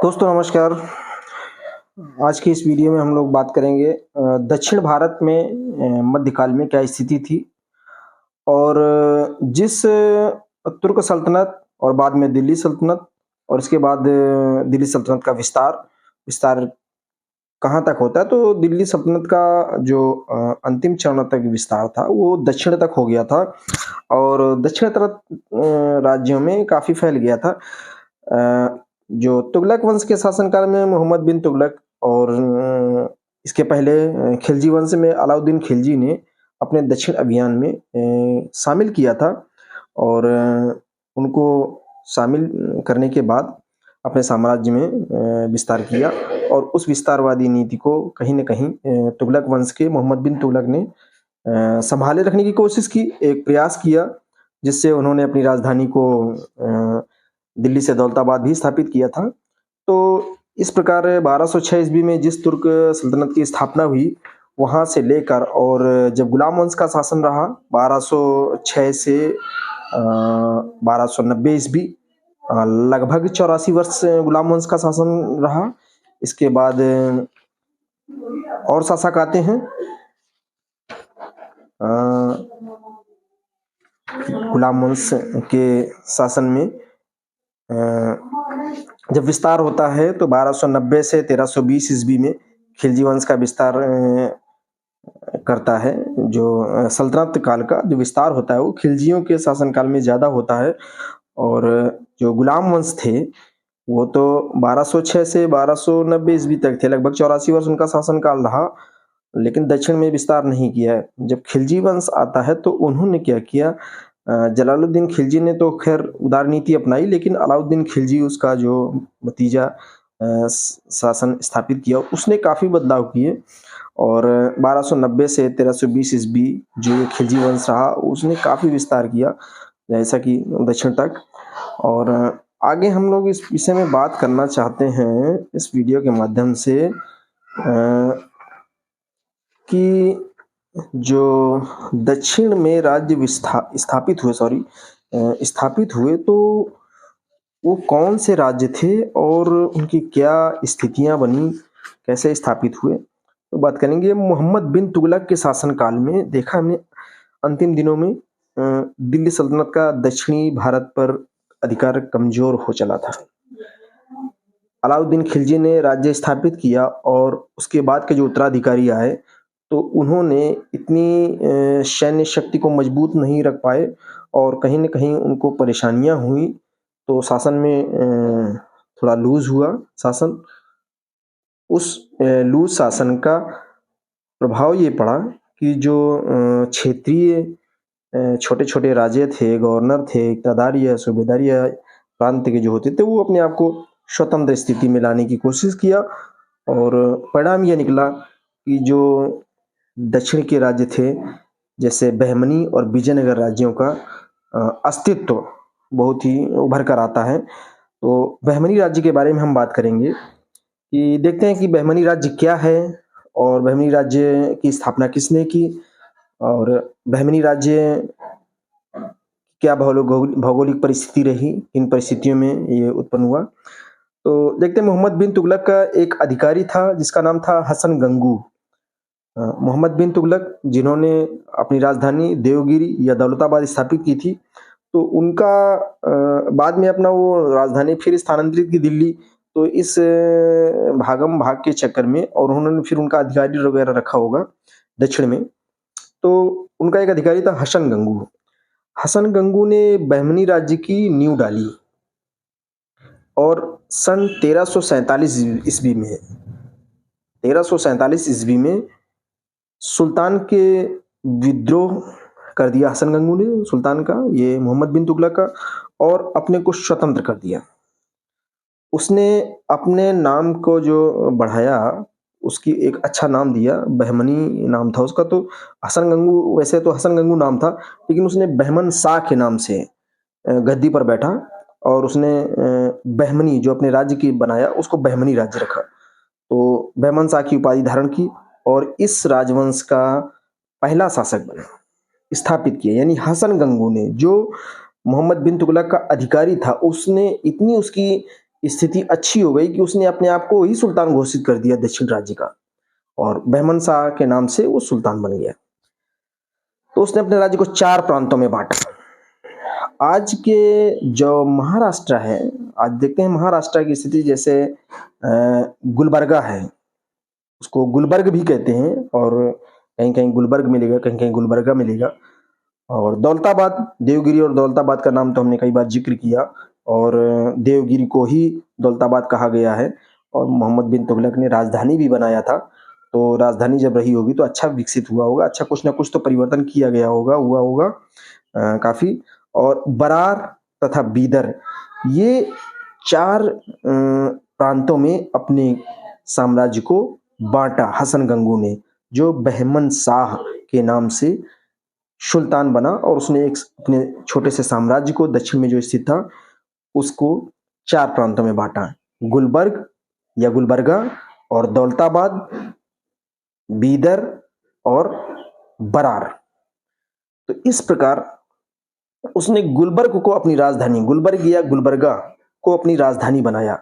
दोस्तों नमस्कार। आज की इस वीडियो में हम लोग बात करेंगे दक्षिण भारत में मध्यकाल में क्या स्थिति थी और जिस तुर्क सल्तनत और बाद में दिल्ली सल्तनत और इसके बाद दिल्ली सल्तनत का विस्तार विस्तार कहाँ तक होता है। तो दिल्ली सल्तनत का जो अंतिम चरण तक विस्तार था वो दक्षिण तक हो गया था और दक्षिण तरफ राज्यों में काफ़ी फैल गया था। जो तुगलक वंश के शासनकाल में मोहम्मद बिन तुगलक और इसके पहले खिलजी वंश में अलाउद्दीन खिलजी ने अपने दक्षिण अभियान में शामिल किया था और उनको शामिल करने के बाद अपने साम्राज्य में विस्तार किया और उस विस्तारवादी नीति को कहीं न कहीं तुगलक वंश के मोहम्मद बिन तुगलक ने संभाले रखने की कोशिश की, एक प्रयास किया जिससे उन्होंने अपनी राजधानी को दिल्ली से दौलताबाद भी स्थापित किया था। तो इस प्रकार 1206 ईस्वी में जिस तुर्क सल्तनत की स्थापना हुई वहाँ से लेकर और जब गुलाम वंश का शासन रहा 1206 से 1290 ईस्वी, लगभग 84 वर्ष गुलाम वंश का शासन रहा। इसके बाद और शासक आते हैं। गुलाम वंश के शासन में जब विस्तार होता है तो 1290 से 1320 ईस्वी में खिलजी वंश का विस्तार करता है। जो सल्तनत काल का जो विस्तार होता है वो खिलजियों के शासनकाल में ज़्यादा होता है और जो गुलाम वंश थे वो तो 1206 से 1290 ईस्वी तक थे, लगभग 84 वर्ष उनका शासनकाल रहा, लेकिन दक्षिण में विस्तार नहीं किया है। जब खिलजी वंश आता है तो उन्होंने क्या किया, जलालुद्दीन खिलजी ने तो खैर उदार नीति अपनाई, लेकिन अलाउद्दीन खिलजी उसका जो भतीजा शासन स्थापित किया उसने काफ़ी बदलाव किए और 1290 से 1320 ईस्वी जो ये खिलजी वंश रहा उसने काफ़ी विस्तार किया जैसा कि दक्षिण तक। और आगे हम लोग इस विषय में बात करना चाहते हैं इस वीडियो के माध्यम से कि जो दक्षिण में राज्य स्थापित हुए तो वो कौन से राज्य थे और उनकी क्या स्थितियां बनी, कैसे स्थापित हुए, तो बात करेंगे। मोहम्मद बिन तुगलक के शासनकाल में देखा हमने अंतिम दिनों में दिल्ली सल्तनत का दक्षिणी भारत पर अधिकार कमजोर हो चला था। अलाउद्दीन खिलजी ने राज्य स्थापित किया और उसके बाद के जो उत्तराधिकारी आए तो उन्होंने इतनी सैन्य शक्ति को मजबूत नहीं रख पाए और कहीं न कहीं उनको परेशानियां हुई, तो शासन में थोड़ा लूज हुआ शासन। उस लूज शासन का प्रभाव ये पड़ा कि जो क्षेत्रीय छोटे छोटे राज्य थे, गवर्नर थे, इक़्तिदार या सूबेदार या प्रांत के जो होते थे वो अपने आप को स्वतंत्र स्थिति में लाने की कोशिश किया और परिणाम यह निकला कि जो दक्षिण के राज्य थे जैसे बहमनी और विजयनगर राज्यों का अस्तित्व बहुत ही उभर कर आता है। तो बहमनी राज्य के बारे में हम बात करेंगे कि देखते हैं कि बहमनी राज्य क्या है और बहमनी राज्य की स्थापना किसने की और बहमनी राज्य क्या भौगोलिक परिस्थिति रही, इन परिस्थितियों में ये उत्पन्न हुआ। तो देखते हैं मोहम्मद बिन तुगलक का एक अधिकारी था जिसका नाम था हसन गंगू। मोहम्मद बिन तुगलक जिन्होंने अपनी राजधानी देवगिरी या दौलताबाद स्थापित की थी, तो उनका बाद में अपना वो राजधानी फिर स्थानांतरित की दिल्ली। तो इस भागम भाग के चक्कर में और उन्होंने फिर उनका अधिकारी वगैरह रखा होगा दक्षिण में, तो उनका एक अधिकारी था हसन गंगू। हसन गंगू ने बहमनी राज्य की नींव डाली और सन 1347 ईस्वी में सुल्तान के विद्रोह कर दिया हसन गंगू ने, सुल्तान का, ये मोहम्मद बिन तुगलक का, और अपने को स्वतंत्र कर दिया। उसने अपने नाम को जो बढ़ाया उसकी एक अच्छा नाम दिया, बहमनी नाम था उसका। तो हसन गंगू, वैसे तो हसन गंगू नाम था, लेकिन उसने बहमन शाह के नाम से गद्दी पर बैठा और उसने बहमनी जो अपने राज्य की बनाया उसको बहमनी राज्य रखा। तो बहमन शाह की उपाधि धारण की और इस राजवंश का पहला शासक बना, स्थापित किया। यानी हसन गंगू ने, जो मोहम्मद बिन तुगलक का अधिकारी था, उसने इतनी उसकी स्थिति अच्छी हो गई कि उसने अपने आप को ही सुल्तान घोषित कर दिया दक्षिण राज्य का, और बहमन शाह के नाम से वो सुल्तान बन गया। तो उसने अपने राज्य को 4 प्रांतों में बांटा। आज के जो महाराष्ट्र है, आज देखते हैं महाराष्ट्र की स्थिति, जैसे गुलबर्गा है, उसको गुलबर्ग भी कहते हैं, और कहीं कहीं गुलबर्ग मिलेगा, कहीं कहीं गुलबर्गा मिलेगा। और दौलताबाद, देवगिरी और दौलताबाद का नाम तो हमने कई बार जिक्र किया, और देवगिरी को ही दौलताबाद कहा गया है। और मोहम्मद बिन तुगलक ने राजधानी भी बनाया था, तो राजधानी जब रही होगी तो अच्छा विकसित हुआ होगा, अच्छा कुछ ना कुछ तो परिवर्तन किया गया होगा, हुआ होगा काफी। और बरार तथा बीदर, ये 4 प्रांतों में अपने साम्राज्य को बांटा हसन गंगू ने, जो बहमन शाह के नाम से सुल्तान बना। और उसने एक अपने छोटे से साम्राज्य को दक्षिण में जो स्थित था उसको 4 प्रांतों में बांटा, गुलबर्ग या गुलबर्गा, और दौलताबाद, बीदर और बरार। तो इस प्रकार उसने गुलबर्ग को अपनी राजधानी, गुलबर्ग या गुलबर्गा को अपनी राजधानी बनाया।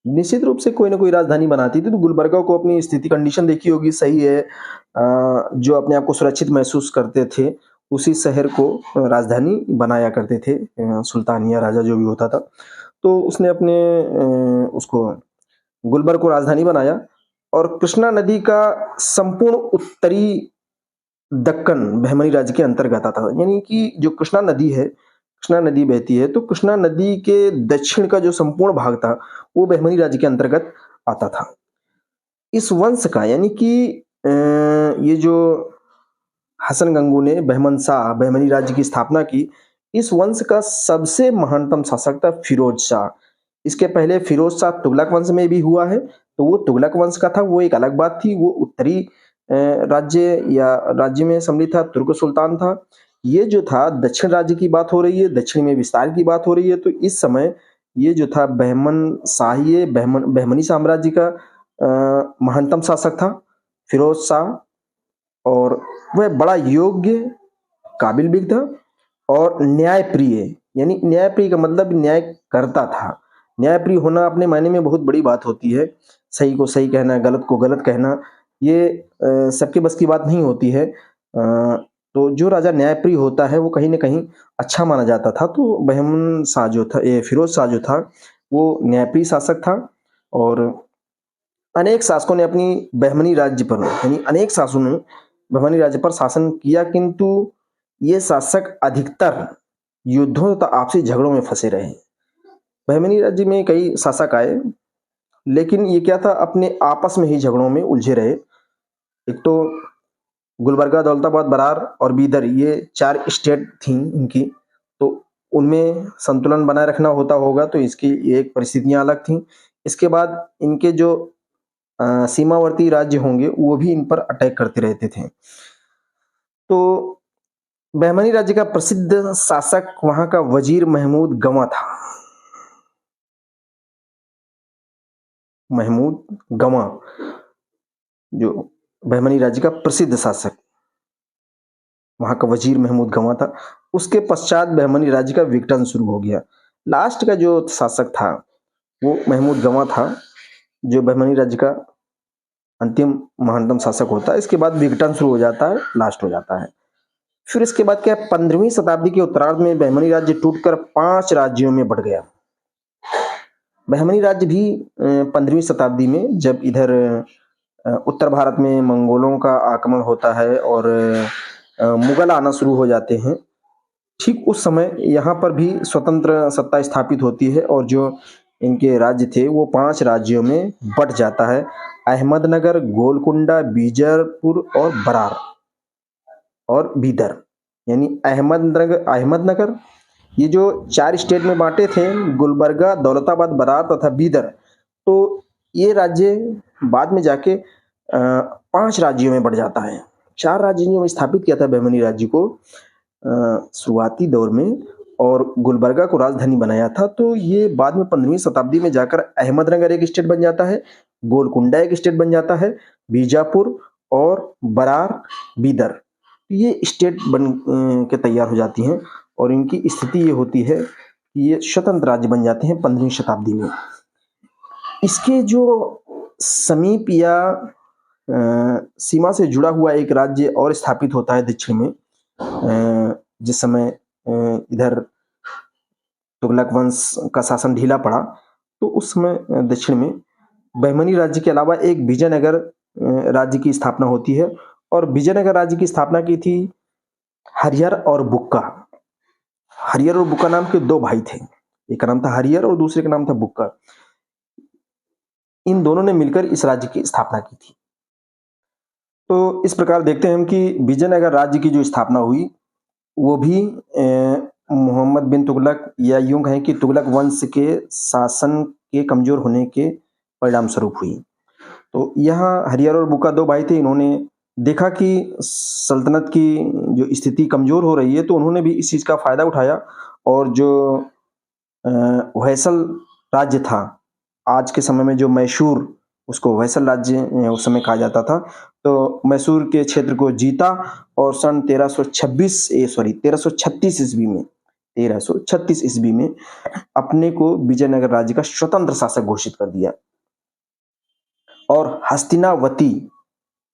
निश्चित रूप से कोई ना कोई राजधानी बनाती थी, तो गुलबर्गा को अपनी स्थिति कंडीशन देखी होगी, सही है, जो अपने आप को सुरक्षित महसूस करते थे उसी शहर को राजधानी बनाया करते थे सुल्तान या राजा जो भी होता था। तो उसने अपने उसको गुलबर्ग को राजधानी बनाया। और कृष्णा नदी का संपूर्ण उत्तरी दक्कन बहमनी राज्य के अंतर्गत आता था, यानी कि जो कृष्णा नदी है, कृष्णा नदी बहती है, तो कृष्णा नदी के दक्षिण का जो संपूर्ण भाग था वो बहमनी राज्य के अंतर्गत आता था। इस वंश का, यानी कि ये जो हसन गंगू ने बहमन शाह बहमनी राज्य की स्थापना की, इस वंश का सबसे महानतम शासक था फिरोज शाह। इसके पहले फिरोज शाह तुगलक वंश में भी हुआ है, तो वो तुगलक वंश का था, वो एक अलग बात थी, वो उत्तरी राज्य या राज्य में सम्मिलित था, तुर्क सुल्तान था। ये जो था दक्षिण राज्य की बात हो रही है, दक्षिण में विस्तार की बात हो रही है। तो इस समय ये जो था बहमन शाही बहमनी साम्राज्य का महानतम शासक था फिरोज शाह, और वह बड़ा योग्य, काबिल भी था और न्यायप्रिय, यानी न्यायप्रिय का मतलब न्याय करता था। न्यायप्रिय होना अपने मायने में बहुत बड़ी बात होती है, सही को सही कहना, गलत को गलत कहना, ये सबके बस की बात नहीं होती है। तो जो राजा न्यायप्रिय होता है वो कहीं ना कहीं अच्छा माना जाता था। तो बहमन शाह जो था, ये फिरोज शाह जो था, वो न्यायप्रिय शासक था। और अनेक शासकों ने अपनी बहमनी राज्य पर, यानी अनेक शासकों ने बहमनी राज्य पर शासन किया, किंतु ये शासक अधिकतर युद्धों तथा आपसी झगड़ों में फंसे रहे। बहमनी राज्य में कई शासक आए, लेकिन ये क्या था, अपने आपस में ही झगड़ों में उलझे रहे। एक तो गुलबर्गा, दौलताबाद, बरार और बीदर, ये 4 स्टेट थी इनकी, तो उनमें संतुलन बनाए रखना होता होगा, तो इसकी एक परिस्थितियां अलग थी। इसके बाद इनके जो सीमावर्ती राज्य होंगे वो भी इन पर अटैक करते रहते थे। तो बहमनी राज्य का प्रसिद्ध शासक वहां का वजीर महमूद गवा था। महमूद गवा जो बहमनी राज्य का प्रसिद्ध शासक, वहां का वजीर महमूद गवा था। उसके पश्चात बहमनी राज्य का विघटन शुरू हो गया। लास्ट का जो शासक था वो महमूद गवा था, जो बहमनी राज्य का अंतिम महानतम शासक होता है। इसके बाद विघटन शुरू हो जाता है, लास्ट हो जाता है। फिर इसके बाद क्या, 15वीं शताब्दी के उत्तरार्ध में बहमनी राज्य टूटकर 5 राज्यों में बढ़ गया। बहमनी राज्य भी 15वीं शताब्दी में, जब इधर उत्तर भारत में मंगोलों का आक्रमण होता है और मुगल आना शुरू हो जाते हैं, ठीक उस समय यहाँ पर भी स्वतंत्र सत्ता स्थापित होती है, और जो इनके राज्य थे वो 5 राज्यों में बट जाता है। अहमदनगर, गोलकुंडा, बीजापुर और बरार और बीदर, यानी अहमदनगर, ये जो 4 स्टेट में बांटे थे, गुलबर्गा, दौलताबाद, बरार तथा बीदर, तो ये राज्य बाद में जाके 5 राज्यों में बढ़ जाता है। 4 राज्यों में स्थापित किया था बहमनी राज्य को शुरुआती दौर में, और गुलबर्गा को राजधानी बनाया था। तो ये बाद में 15वीं शताब्दी में जाकर अहमदनगर एक स्टेट बन जाता है, गोलकुंडा एक स्टेट बन जाता है, बीजापुर और बरार, बीदर, ये स्टेट बन के तैयार हो जाती हैं। और इनकी स्थिति ये होती है कि ये स्वतंत्र राज्य बन जाते हैं 15वीं शताब्दी में। इसके जो समीप या सीमा से जुड़ा हुआ एक राज्य और स्थापित होता है दक्षिण में, जिस समय इधर तुगलक वंश का शासन ढीला पड़ा, तो उस समय दक्षिण में बहमनी राज्य के अलावा एक विजयनगर राज्य की स्थापना होती है। और विजयनगर राज्य की स्थापना की थी हरिहर और बुक्का। हरिहर और बुक्का नाम के दो भाई थे, एक का नाम था हरिहर और दूसरे का नाम था बुक्का। इन दोनों ने मिलकर इस राज्य की स्थापना की थी। तो इस प्रकार देखते हैं हम कि विजयनगर राज्य की जो स्थापना हुई वो भी मोहम्मद बिन तुगलक या यूं कहें कि तुगलक वंश के शासन के कमजोर होने के परिणाम स्वरूप हुई। तो यहाँ हरिहर और बुक्का दो भाई थे। इन्होंने देखा कि सल्तनत की जो स्थिति कमजोर हो रही है, तो उन्होंने भी इस चीज का फायदा उठाया और जो होयसल राज्य था, आज के समय में जो मैसूर, उसको होयसल राज्य उस समय कहा जाता था, तो मैसूर के क्षेत्र को जीता और सन 1336 ईस्वी में अपने को विजयनगर राज्य का स्वतंत्र शासक घोषित कर दिया। और हस्तिनावती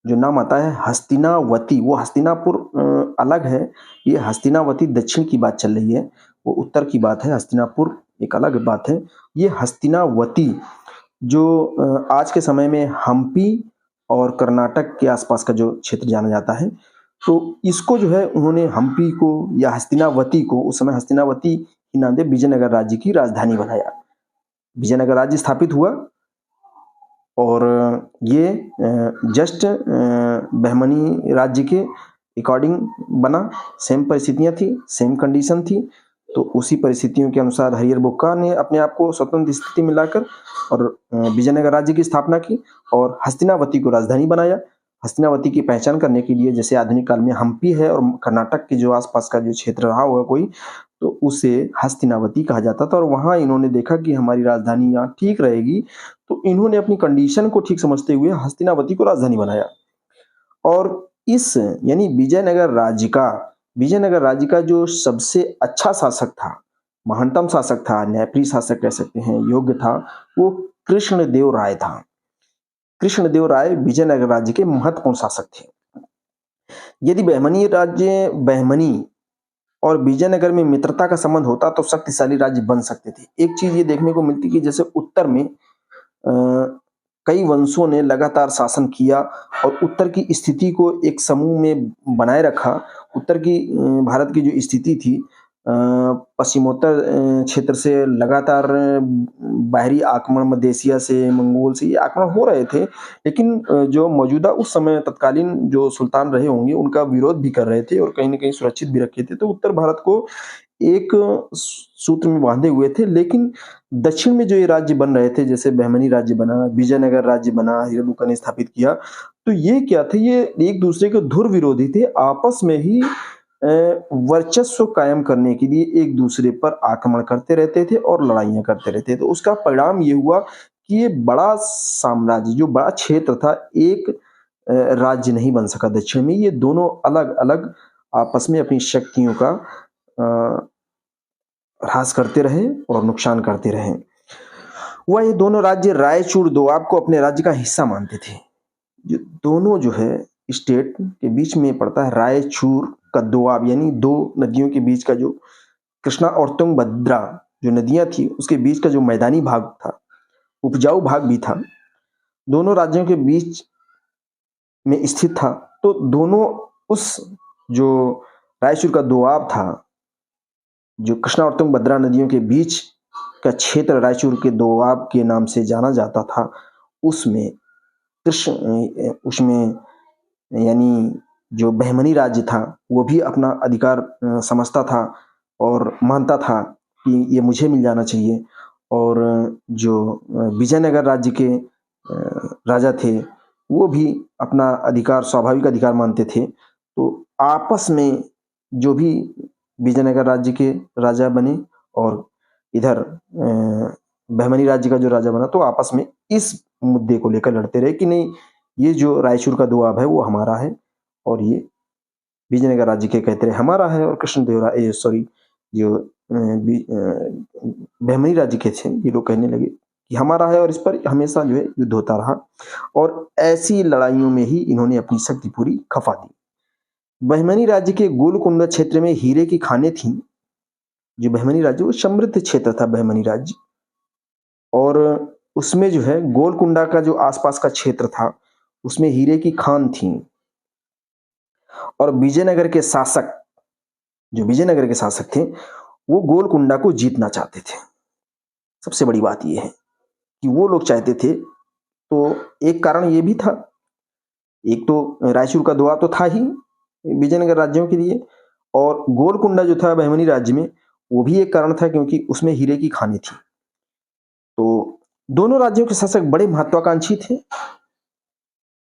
जो नाम आता है, हस्तिनावती, वो हस्तिनापुर अलग है, ये हस्तिनावती दक्षिण की बात चल रही है, वो उत्तर की बात है, हस्तिनापुर एक अलग बात है। ये हस्तिनावती जो आज के समय में हम्पी और कर्नाटक के आसपास का जो क्षेत्र जाना जाता है, तो इसको जो है उन्होंने हम्पी को या हस्तिनावती को, उस समय हस्तिनावती के नाम से विजयनगर राज्य की राजधानी बनाया। विजयनगर राज्य स्थापित हुआ और ये जस्ट बहमनी राज्य के अकॉर्डिंग बना। सेम परिस्थितियां थी, सेम कंडीशन थी, तो उसी परिस्थितियों के अनुसार हरिहर बुक्का ने अपने आप को स्वतंत्र स्थिति में लाकर और विजयनगर राज्य की स्थापना की और हस्तिनावती को राजधानी बनाया। हस्तिनावती की पहचान करने के लिए, जैसे आधुनिक काल में हम्पी है और कर्नाटक के जो आसपास का जो क्षेत्र रहा होगा कोई, तो उसे हस्तिनावती कहा जाता था। और वहां इन्होंने देखा कि हमारी राजधानी यहाँ ठीक रहेगी, तो इन्होंने अपनी कंडीशन को ठीक समझते हुए हस्तिनावती को राजधानी बनाया। और इस यानी विजयनगर राज्य का जो सबसे अच्छा शासक था, महानतम शासक था, न्यायप्रिय शासक कह सकते हैं, योग्य था, वो कृष्णदेव राय था। कृष्णदेव राय विजयनगर राज्य के महत्वपूर्ण शासक थे। यदि बहमनी और विजयनगर में मित्रता का संबंध होता तो शक्तिशाली राज्य बन सकते थे। एक चीज ये देखने को मिलती कि जैसे उत्तर में कई वंशों ने लगातार शासन किया और उत्तर की स्थिति को एक समूह में बनाए रखा। उत्तर की भारत की जो स्थिति थी, पश्चिमोत्तर क्षेत्र से लगातार बाहरी आक्रमण, मध्य एशिया से, मंगोल से ये आक्रमण हो रहे थे, लेकिन जो मौजूदा उस समय तत्कालीन जो सुल्तान रहे होंगे उनका विरोध भी कर रहे थे और कहीं ना कहीं सुरक्षित भी रखे थे। तो उत्तर भारत को एक सूत्र में बांधे हुए थे। लेकिन दक्षिण में जो ये राज्य बन रहे थे, जैसे बहमनी राज्य बना, विजयनगर राज्य बना, हरिहर बुक्का ने स्थापित किया, तो ये क्या थे, ये एक दूसरे के धुर विरोधी थे। आपस में ही वर्चस्व कायम करने के लिए एक दूसरे पर आक्रमण करते रहते थे और लड़ाइयां करते रहते थे। तो उसका परिणाम ये हुआ कि ये बड़ा साम्राज्य, जो बड़ा क्षेत्र था, एक राज्य नहीं बन सका दक्षिण में। ये दोनों अलग अलग आपस में अपनी शक्तियों का ह्रास करते रहे और नुकसान करते रहे। वह ये दोनों राज्य रायचूर दोआब को अपने राज्य का हिस्सा मानते थे। जो दोनों जो है स्टेट के बीच में पड़ता है रायचूर का दोआब, यानी दो नदियों के बीच का जो कृष्णा और तुंगभद्रा जो नदियां थी, उसके बीच का जो मैदानी भाग था, उपजाऊ भाग भी था, दोनों राज्यों के बीच में स्थित था। तो दोनों उस जो रायचूर का दोआब था, जो कृष्णा और तुंगभद्रा नदियों के बीच का क्षेत्र रायचूर के दोआब के नाम से जाना जाता था, उसमें यानी जो बहमनी राज्य था वो भी अपना अधिकार समझता था और मानता था कि ये मुझे मिल जाना चाहिए। और जो विजयनगर राज्य के राजा थे वो भी अपना अधिकार, स्वाभाविक अधिकार मानते थे। तो आपस में जो भी विजयनगर राज्य के राजा बने और इधर बहमनी राज्य का जो राजा बना, तो आपस में इस मुद्दे को लेकर लड़ते रहे कि नहीं, ये जो रायचूर का दोआब है वो हमारा है और ये विजयनगर राज्य के कहते रहे हमारा है। और जो बहमनी राज्य के थे ये लोग कहने लगे कि हमारा है और इस पर हमेशा जो है युद्ध होता रहा और ऐसी लड़ाइयों में ही इन्होंने अपनी शक्ति पूरी खपा दी। बहमनी राज्य के गोलकुंडा क्षेत्र में हीरे की खानें थीं। जो बहमनी राज्य वो समृद्ध क्षेत्र था बहमनी राज्य, और उसमें जो है गोलकुंडा का जो आसपास का क्षेत्र था उसमें हीरे की खान थी। और विजयनगर के शासक, जो विजयनगर के शासक थे, वो गोलकुंडा को जीतना चाहते थे। सबसे बड़ी बात यह है कि वो लोग चाहते थे, तो एक कारण ये भी था, एक तो रायचूर का दुआ तो था ही विजयनगर राज्यों के लिए, और गोलकुंडा जो था बहमनी राज्य में वो भी एक कारण था क्योंकि उसमें हीरे की खानें थी। तो दोनों राज्यों के शासक बड़े महत्वाकांक्षी थे,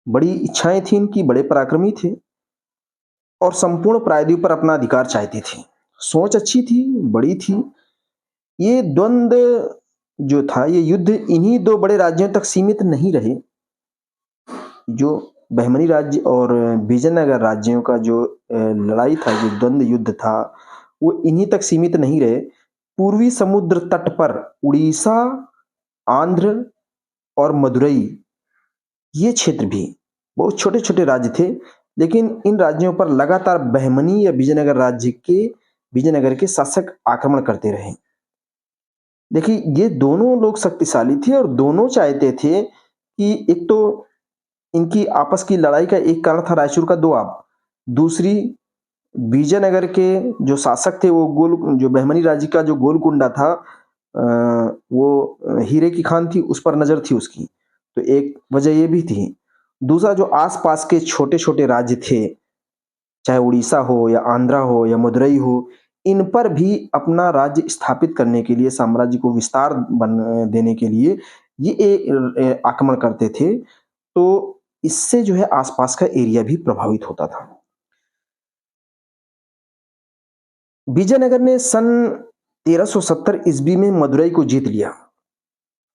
बड़ी इच्छाएं थी इनकी, बड़े पराक्रमी थे और संपूर्ण प्रायद्वीप पर अपना अधिकार चाहते थे। सोच अच्छी थी, बड़ी थी। ये द्वंद्व जो था, ये युद्ध इन्हीं दो बड़े राज्यों तक सीमित नहीं रहे। जो बहमनी राज्य और विजयनगर राज्यों का जो लड़ाई था, जो द्वंद्व युद्ध था, वो इन्हीं तक सीमित नहीं रहे। पूर्वी समुद्र तट पर उड़ीसा, आंध्र और मदुरई, ये क्षेत्र भी बहुत छोटे छोटे राज्य थे, लेकिन इन राज्यों पर लगातार बहमनी या विजयनगर के शासक आक्रमण करते रहे। देखिए, ये दोनों लोग शक्तिशाली थे और दोनों चाहते थे कि एक तो इनकी आपस की लड़ाई का एक कारण था रायचूर का दोआब, दूसरी विजयनगर के जो शासक थे वो जो बहमनी राज्य का जो गोलकुंडा था, वो हीरे की खान थी, उस पर नजर थी उसकी, तो एक वजह ये भी थी। दूसरा, जो आसपास के छोटे छोटे राज्य थे, चाहे उड़ीसा हो या आंध्रा हो या मदुरई हो, इन पर भी अपना राज्य स्थापित करने के लिए, साम्राज्य को विस्तार देने के लिए ये आक्रमण करते थे। तो इससे जो है आसपास का एरिया भी प्रभावित होता था। विजयनगर ने सन 1370 ईस्वी में मदुरई को जीत लिया।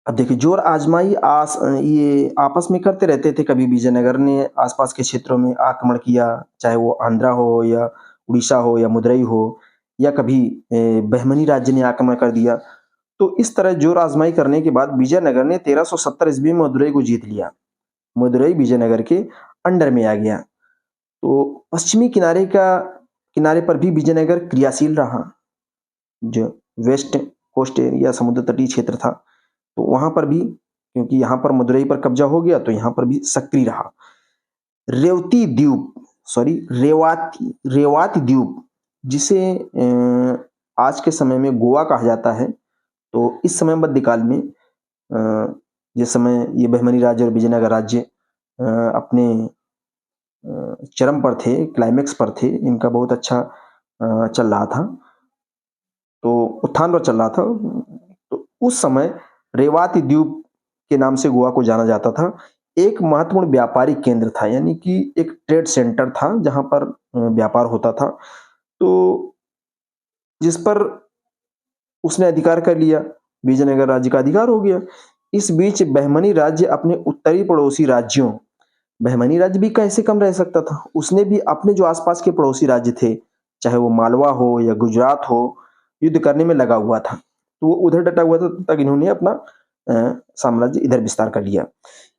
अब देखिए, जोर आजमाई ये आपस में करते रहते थे। कभी विजयनगर ने आसपास के क्षेत्रों में आक्रमण किया, चाहे वो आंध्रा हो या उड़ीसा हो या मदुरई हो, या कभी बहमनी राज्य ने आक्रमण कर दिया। तो इस तरह जोर आजमाई करने के बाद विजयनगर ने 1370 ईस्वी में मदुरई को जीत लिया। मदुरई विजयनगर के अंडर में आ गया। तो पश्चिमी किनारे पर भी विजयनगर क्रियाशील रहा। जो वेस्ट कोस्ट एरिया, समुद्र तटीय क्षेत्र था, तो वहां पर भी, क्योंकि यहाँ पर मदुरई पर कब्जा हो गया, तो यहाँ पर भी सक्रिय रहा। रेवाती द्वीप, जिसे आज के समय में गोवा कहा जाता है, तो इस समय मध्यकाल में, जिस समय ये बहमनी राज्य और विजयनगर राज्य अपने चरम पर थे, क्लाइमेक्स पर थे, इनका बहुत अच्छा चल रहा था, तो उत्थान पर चल रहा था, तो उस समय रेवाती द्वीप के नाम से गोवा को जाना जाता था। एक महत्वपूर्ण व्यापारिक केंद्र था, यानी कि एक ट्रेड सेंटर था जहां पर व्यापार होता था, तो जिस पर उसने अधिकार कर लिया, विजयनगर राज्य का अधिकार हो गया। इस बीच बहमनी राज्य अपने उत्तरी पड़ोसी राज्यों, बहमनी राज्य भी कैसे कम रह सकता था, उसने भी अपने जो आसपास के पड़ोसी राज्य थे, चाहे वो मालवा हो या गुजरात हो, युद्ध करने में लगा हुआ था। तो वो उधर डटा हुआ था, तक इन्होंने अपना साम्राज्य इधर विस्तार कर लिया।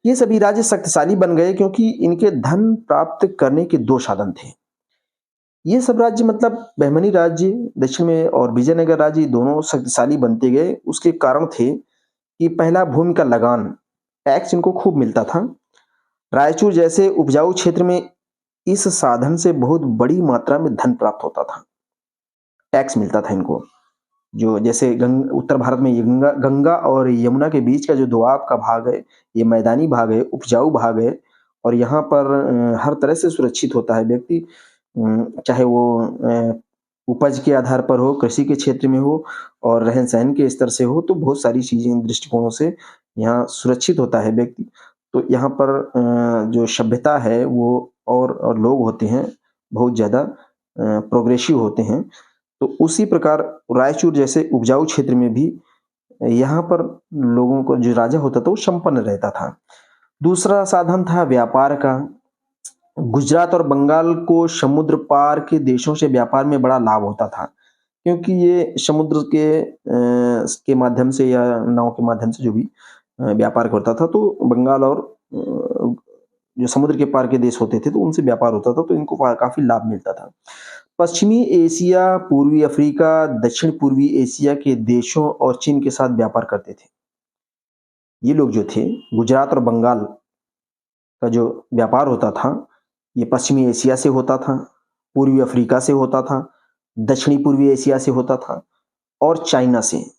ये सभी राज्य शक्तिशाली बन गए क्योंकि इनके धन प्राप्त करने के दो साधन थे। ये सब राज्य, मतलब बहमनी राज्य दक्षिण में और विजयनगर राज्य, दोनों शक्तिशाली बनते गए। उसके कारण थे कि पहला, भूमि का लगान, टैक्स इनको खूब मिलता था। रायचूर जैसे उपजाऊ क्षेत्र में इस साधन से बहुत बड़ी मात्रा में धन प्राप्त होता था, टैक्स मिलता था इनको। जो जैसे उत्तर भारत में गंगा और यमुना के बीच का जो दोआब का भाग है, ये मैदानी भाग है, उपजाऊ भाग है, और यहाँ पर हर तरह से सुरक्षित होता है व्यक्ति, चाहे वो उपज के आधार पर हो, कृषि के क्षेत्र में हो, और रहन सहन के स्तर से हो, तो बहुत सारी चीजें दृष्टिकोणों से यहाँ सुरक्षित होता है व्यक्ति। तो यहाँ पर जो सभ्यता है वो और लोग होते हैं बहुत ज्यादा प्रोग्रेसिव होते हैं। तो उसी प्रकार रायचूर जैसे उपजाऊ क्षेत्र में भी यहाँ पर लोगों को, जो राजा होता था, वो संपन्न रहता था। दूसरा साधन था व्यापार का। गुजरात और बंगाल को समुद्र पार के देशों से व्यापार में बड़ा लाभ होता था, क्योंकि ये समुद्र के माध्यम से या नाव के माध्यम से जो भी व्यापार होता था, तो बंगाल और जो समुद्र के पार के देश होते थे तो उनसे व्यापार होता था, तो इनको काफ़ी लाभ मिलता था। पश्चिमी एशिया, पूर्वी अफ्रीका, दक्षिण पूर्वी एशिया के देशों और चीन के साथ व्यापार करते थे। ये लोग जो थे, गुजरात और बंगाल का जो व्यापार होता था, ये पश्चिमी एशिया से होता था, पूर्वी अफ्रीका से होता था, दक्षिणी पूर्वी एशिया से होता था और चाइना से।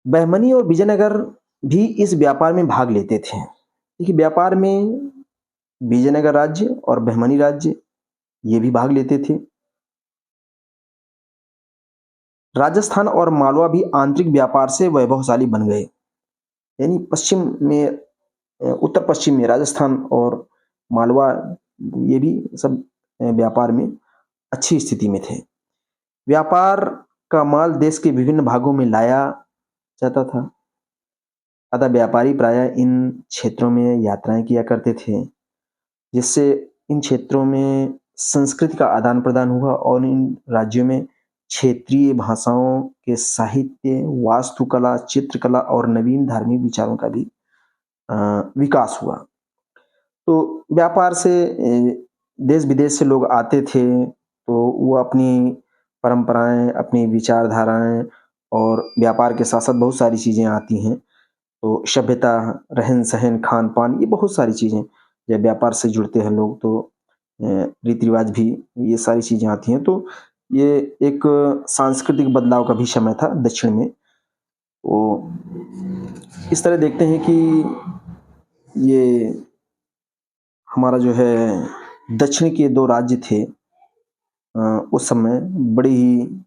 बहमनी और विजयनगर भी इस व्यापार में भाग लेते थे। देखिए, व्यापार में विजयनगर राज्य और बहमनी राज्य ये भी भाग लेते थे। राजस्थान और मालवा भी आंतरिक व्यापार से वैभवशाली बन गए। यानी पश्चिम में, उत्तर पश्चिम में राजस्थान और मालवा ये भी सब व्यापार में अच्छी स्थिति में थे। व्यापार का माल देश के विभिन्न भागों में लाया जाता था, अतः व्यापारी प्रायः इन क्षेत्रों में यात्राएं किया करते थे, जिससे इन क्षेत्रों में संस्कृति का आदान प्रदान हुआ और इन राज्यों में क्षेत्रीय भाषाओं के साहित्य, वास्तुकला, चित्रकला और नवीन धार्मिक विचारों का भी विकास हुआ। तो व्यापार से देश विदेश से लोग आते थे, तो वो अपनी परंपराएं, अपनी विचारधाराएं और व्यापार के साथ साथ बहुत सारी चीज़ें आती हैं। तो सभ्यता, रहन सहन, खान पान, ये बहुत सारी चीज़ें जब व्यापार से जुड़ते हैं लोग, तो रीति रिवाज भी, ये सारी चीज़ें आती हैं। तो ये एक सांस्कृतिक बदलाव का भी समय था दक्षिण में। तो इस तरह देखते हैं कि ये हमारा जो है दक्षिण के दो राज्य थे, उस समय बड़ी ही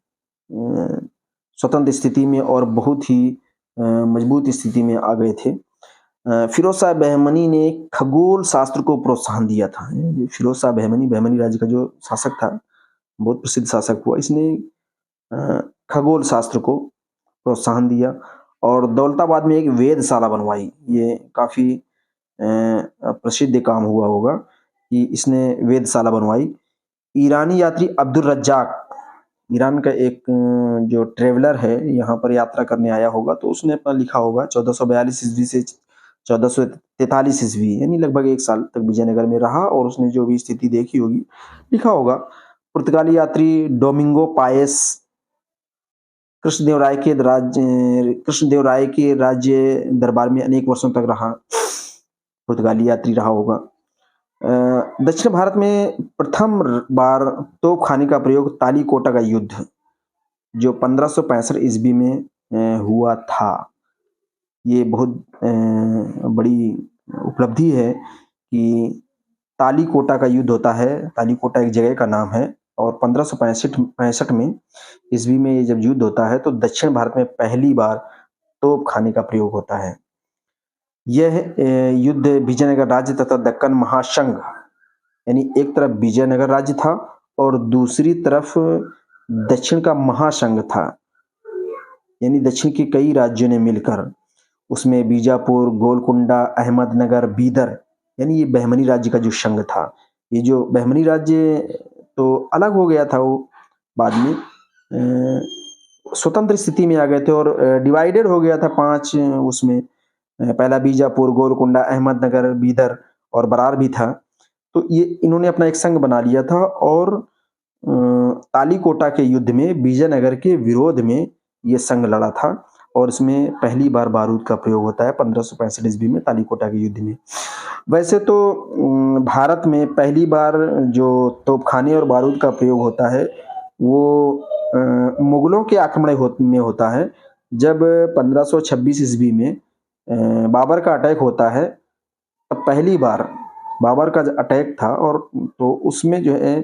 स्वतंत्र स्थिति में और बहुत ही मजबूत स्थिति में आ गए थे। फिरोज शाह बहमनी ने खगोल शास्त्र को प्रोत्साहन दिया था। फिरोज शाह बहमनी, बहमनी राज्य का जो शासक था, बहुत प्रसिद्ध शासक हुआ, इसने खगोल शास्त्र को प्रोत्साहन दिया और दौलताबाद में एक वेधशाला बनवाई। ये काफ़ी प्रसिद्ध काम हुआ होगा कि इसने वेधशाला बनवाई। ईरानी यात्री अब्दुल रज्जाक, ईरान का एक जो ट्रेवलर है, यहाँ पर यात्रा करने आया होगा, तो उसने अपना लिखा होगा 1442 ईस्वी से 1443 ईस्वी, यानी लगभग 1 साल तक विजयनगर में रहा और उसने जो भी स्थिति देखी होगी लिखा होगा। पुर्तगाली यात्री डोमिंगो पायस कृष्णदेव राय के राज्य दरबार में अनेक वर्षों तक रहा, पुर्तगाली यात्री रहा होगा। दक्षिण भारत में प्रथम बार तोप खाने का प्रयोग तालीकोटा का युद्ध, जो 1565 ईस्वी में हुआ था। ये बहुत बड़ी उपलब्धि है कि तालीकोटा का युद्ध होता है। तालीकोटा एक जगह का नाम है और 1565 में ईस्वी में ये जब युद्ध होता है तो दक्षिण भारत में पहली बार तोप खाने का प्रयोग होता है। यह युद्ध विजयनगर राज्य तथा दक्कन महासंघ, यानी एक तरफ विजयनगर राज्य था और दूसरी तरफ दक्षिण का महासंघ था, यानी दक्षिण के कई राज्यों ने मिलकर, उसमें बीजापुर, गोलकुंडा, अहमदनगर, बीदर, यानी ये बहमनी राज्य का जो संघ था। ये जो बहमनी राज्य तो अलग हो गया था, वो बाद में स्वतंत्र स्थिति में आ गए थे और डिवाइडेड हो गया था 5 उसमें। पहला बीजापुर, गोलकुंडा, अहमदनगर, बीदर और बरार भी था। तो ये इन्होंने अपना एक संघ बना लिया था और तालीकोटा के युद्ध में विजयनगर के विरोध में ये संघ लड़ा था और इसमें पहली बार बारूद का प्रयोग होता है 1565 ईस्वी में तालीकोटा के युद्ध में। वैसे तो भारत में पहली बार जो तोपखाने और बारूद का प्रयोग होता है वो मुगलों के आक्रमण में होता है, जब 1526 ईस्वी में बाबर का अटैक होता है। तब पहली बार बाबर का अटैक था और तो उसमें जो है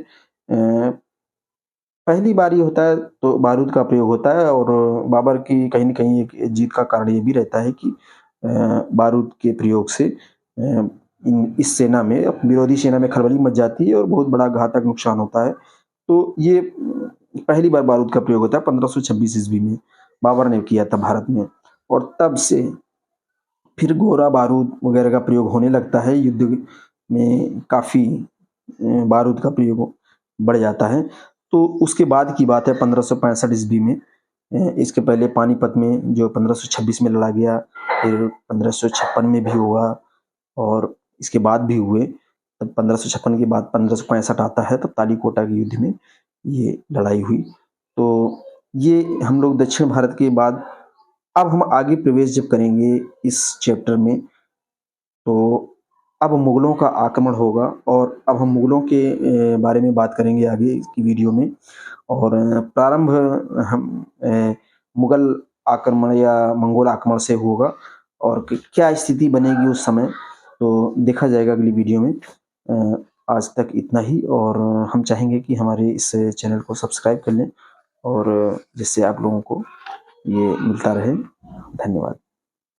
पहली बार ये होता है तो बारूद का प्रयोग होता है और बाबर की कहीं न कहीं एक जीत का कारण ये भी रहता है कि बारूद के प्रयोग से इस सेना में, विरोधी सेना में खलबली मच जाती है और बहुत बड़ा घातक नुकसान होता है। तो ये पहली बार बारूद का प्रयोग होता है 1526 ईस्वी में बाबर ने किया था भारत में और तब से फिर गोला बारूद वगैरह का प्रयोग होने लगता है। युद्ध में काफ़ी बारूद का प्रयोग बढ़ जाता है। तो उसके बाद की बात है 1565 ईस्वी में इसके पहले पानीपत में जो 1526 में लड़ा गया, फिर 1556 में भी हुआ और इसके बाद भी हुए। तब 1556 के बाद 1565 आता है, तब तालीकोटा के युद्ध में ये लड़ाई हुई। तो ये हम लोग दक्षिण भारत के बाद अब हम आगे प्रवेश जब करेंगे इस चैप्टर में, तो अब मुगलों का आक्रमण होगा और अब हम मुगलों के बारे में बात करेंगे आगे की वीडियो में। और प्रारंभ हम मुगल आक्रमण या मंगोल आक्रमण से होगा और क्या स्थिति बनेगी उस समय, तो देखा जाएगा अगली वीडियो में। आज तक इतना ही, और हम चाहेंगे कि हमारे इस चैनल को सब्सक्राइब कर लें और जिससे आप लोगों को ये मिलता रहे। धन्यवाद।